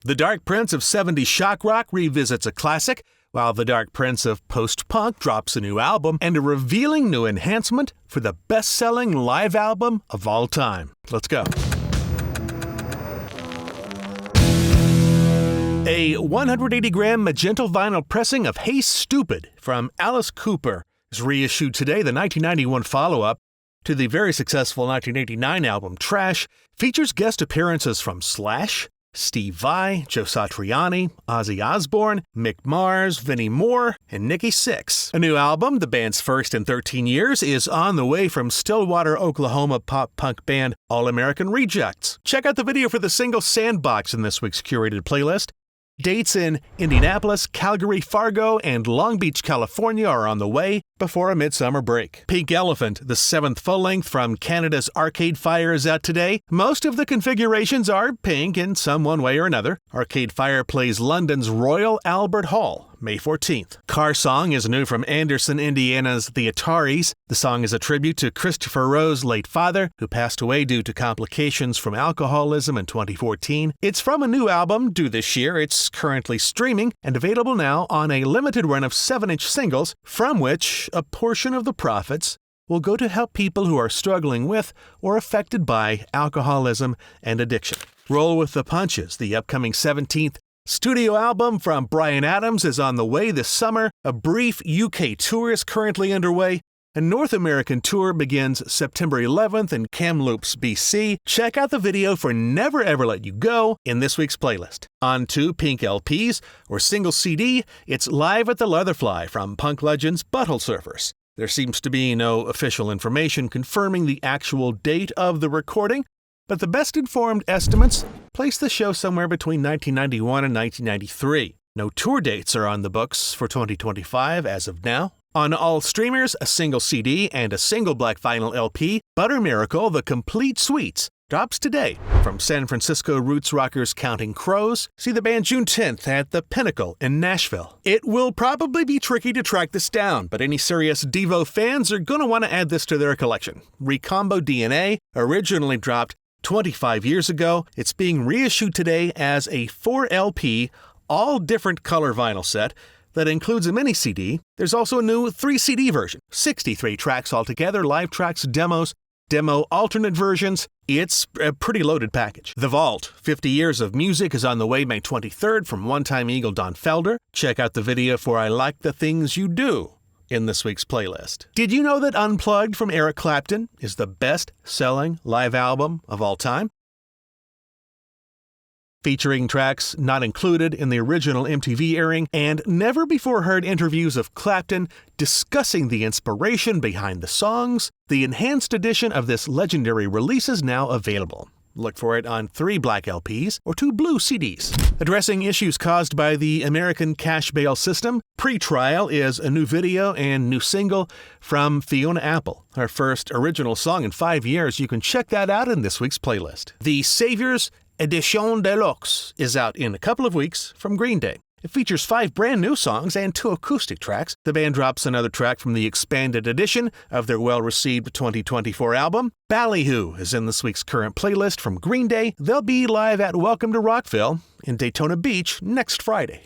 The Dark Prince of 70s shock rock revisits a classic, while the Dark Prince of post-punk drops a new album and a revealing new enhancement for the best-selling live album of all time. Let's go. A 180-gram magenta vinyl pressing of Hey Stoopid from Alice Cooper is reissued today. The 1991 follow-up to the very successful 1989 album Trash features guest appearances from Slash, Steve Vai, Joe Satriani, Ozzy Osbourne, Mick Mars, Vinnie Moore, and Nikki Sixx. A new album, the band's first in 13 years, is on the way from Stillwater, Oklahoma pop-punk band All American Rejects. Check out the video for the single Sandbox in this week's curated playlist. Dates in Indianapolis, Calgary, Fargo, and Long Beach, California are on the way before a midsummer break. Pink Elephant, the 7th full-length from Canada's Arcade Fire, is out today. Most of the configurations are pink in some one way or another. Arcade Fire plays London's Royal Albert Hall May 14th. Car Song is new from Anderson, Indiana's The Ataris. The song is a tribute to Kristopher Roe's late father, who passed away due to complications from alcoholism in 2014. It's from a new album due this year. It's currently streaming and available now on a limited run of 7-inch singles, from which a portion of the profits will go to help people who are struggling with or affected by alcoholism and addiction. Roll with the Punches, the upcoming 17th studio album from Bryan Adams, is on the way this summer. A brief UK tour is currently underway. A North American tour begins September 11th in Kamloops, BC. Check out the video for Never Ever Let You Go in this week's playlist. On to Pink LPs or single CD, it's Live at the Leatherfly from punk legends Butthole Surfers. There seems to be no official information confirming the actual date of the recording, but the best-informed estimates place the show somewhere between 1991 and 1993. No tour dates are on the books for 2025 as of now. On all streamers, a single CD and a single black vinyl LP, Butter Miracle, The Complete Suites, drops today. From San Francisco roots rockers Counting Crows, see the band June 10th at the Pinnacle in Nashville. It will probably be tricky to track this down, but any serious Devo fans are going to want to add this to their collection. Recombo DNA originally dropped 25 years ago. It's being reissued today as a 4LP, all different color vinyl set that includes a mini CD. There's also a new 3-CD version, 63 tracks altogether, live tracks, demos, demo alternate versions. It's a pretty loaded package. The Vault, 50 Years of Music, is on the way May 23rd from One-Time Eagle Don Felder. Check out the video for I Like the Things You Do in this week's playlist. Did you know that Unplugged from Eric Clapton is the best-selling live album of all time? Featuring tracks not included in the original MTV airing and never-before-heard interviews of Clapton discussing the inspiration behind the songs, the enhanced edition of this legendary release is now available. Look for it on 3 black LPs or 2 blue CDs. Addressing issues caused by the American cash bail system, Pre-Trial is a new video and new single from Fiona Apple. Her first original song in 5 years. You can check that out in this week's playlist. The Saviors Edition Deluxe is out in a couple of weeks from Green Day. It features 5 brand new songs and 2 acoustic tracks. The band drops another track from the expanded edition of their well-received 2024 album. Ballyhoo is in this week's current playlist from Green Day. They'll be live at Welcome to Rockville in Daytona Beach next Friday.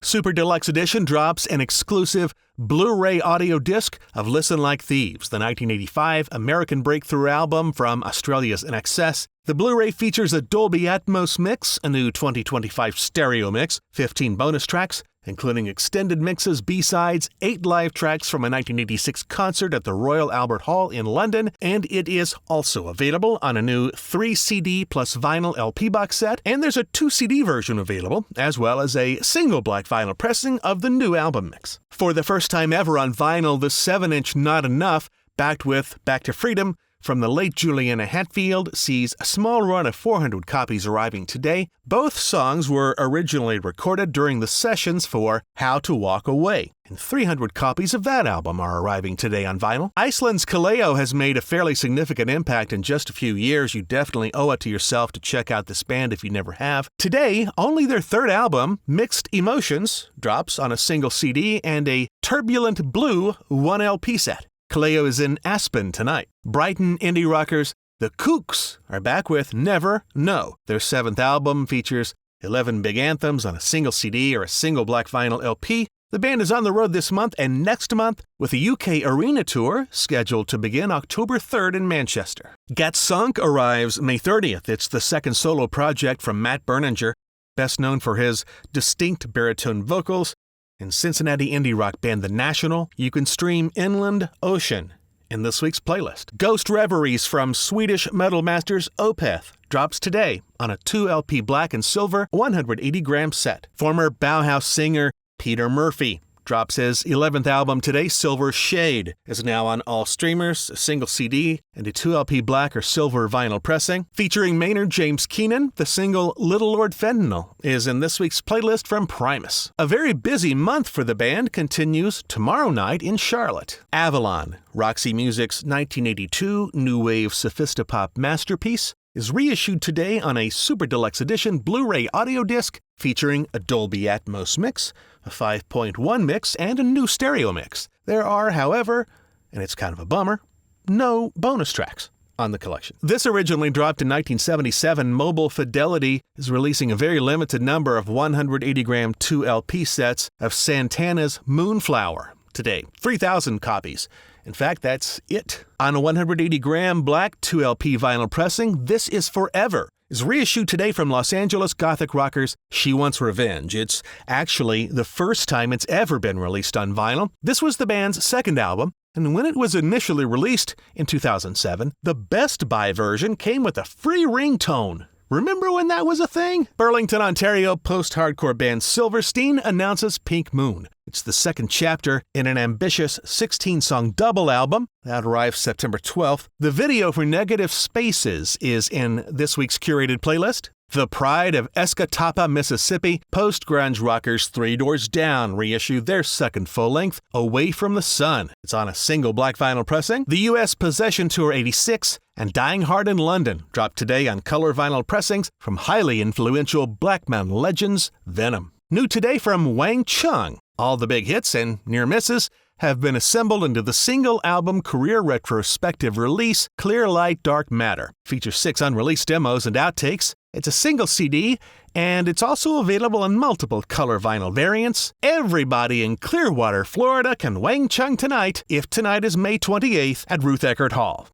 Super Deluxe Edition drops an exclusive Blu-ray audio disc of Listen Like Thieves, the 1985 American breakthrough album from Australia's INXS. The Blu-ray features a Dolby Atmos mix, a new 2025 stereo mix, 15 bonus tracks, including extended mixes, B-sides, 8 live tracks from a 1986 concert at the Royal Albert Hall in London, and it is also available on a new 3-CD plus vinyl LP box set, and there's a 2-CD version available, as well as a single black vinyl pressing of the new album mix. For the first time ever on vinyl, the 7-inch Not Enough, backed with Back to Freedom, from the late Juliana Hatfield, sees a small run of 400 copies arriving today. Both songs were originally recorded during the sessions for How to Walk Away, and 300 copies of that album are arriving today on vinyl. Iceland's Kaleo has made a fairly significant impact in just a few years. You definitely owe it to yourself to check out this band if you never have. Today, only their 3rd album, Mixed Emotions, drops on a single CD and a Turbulent Blue 1 LP set. Kaleo is in Aspen tonight. Brighton indie rockers The Kooks are back with Never No. Their 7th album features 11 big anthems on a single CD or a single black vinyl LP. The band is on the road this month and next month with a UK arena tour scheduled to begin October 3rd in Manchester. Get Sunk arrives May 30th. It's the second solo project from Matt Berninger, best known for his distinct baritone vocals. In Cincinnati indie rock band The National, you can stream Inland Ocean in this week's playlist. Ghost Reveries from Swedish metal masters Opeth drops today on a 2LP black and silver 180-gram set. Former Bauhaus singer Peter Murphy drops his 11th album today. Silver Shade is now on all streamers, a single CD, and a 2LP black or silver vinyl pressing. Featuring Maynard James Keenan, the single Little Lord Fentanyl is in this week's playlist from Primus. A very busy month for the band continues tomorrow night in Charlotte. Avalon, Roxy Music's 1982 new wave sophistopop masterpiece, is reissued today on a Super Deluxe Edition Blu-ray audio disc featuring a Dolby Atmos mix, a 5.1 mix, and a new stereo mix. There are, however, and it's kind of a bummer, no bonus tracks on the collection. This originally dropped in 1977. Mobile Fidelity is releasing a very limited number of 180-gram 2LP sets of Santana's Moonflower today. 3,000 copies. In fact, that's it. On a 180-gram black 2LP vinyl pressing, This Is Forever is reissued today from Los Angeles gothic rockers She Wants Revenge. It's actually the first time it's ever been released on vinyl. This was the band's second album, and when it was initially released in 2007, the Best Buy version came with a free ringtone. Remember when that was a thing? Burlington, Ontario post-hardcore band Silverstein announces Pink Moon. It's the second chapter in an ambitious 16-song double album that arrives September 12th. The video for Negative Spaces is in this week's curated playlist. The Pride of Escatapa, Mississippi, post-grunge rockers Three Doors Down reissued their second full-length, Away from the Sun. It's on a single black vinyl pressing. The U.S. Possession Tour 86 and Dying Hard in London dropped today on color vinyl pressings from highly influential Black Mountain legends Venom. New today from Wang Chung. All the big hits and near misses have been assembled into the single album career retrospective release Clear Light Dark Matter. Features 6 unreleased demos and outtakes. It's a single CD, and it's also available in multiple color vinyl variants. Everybody in Clearwater, Florida can Wang Chung tonight, if tonight is May 28th at Ruth Eckerd Hall.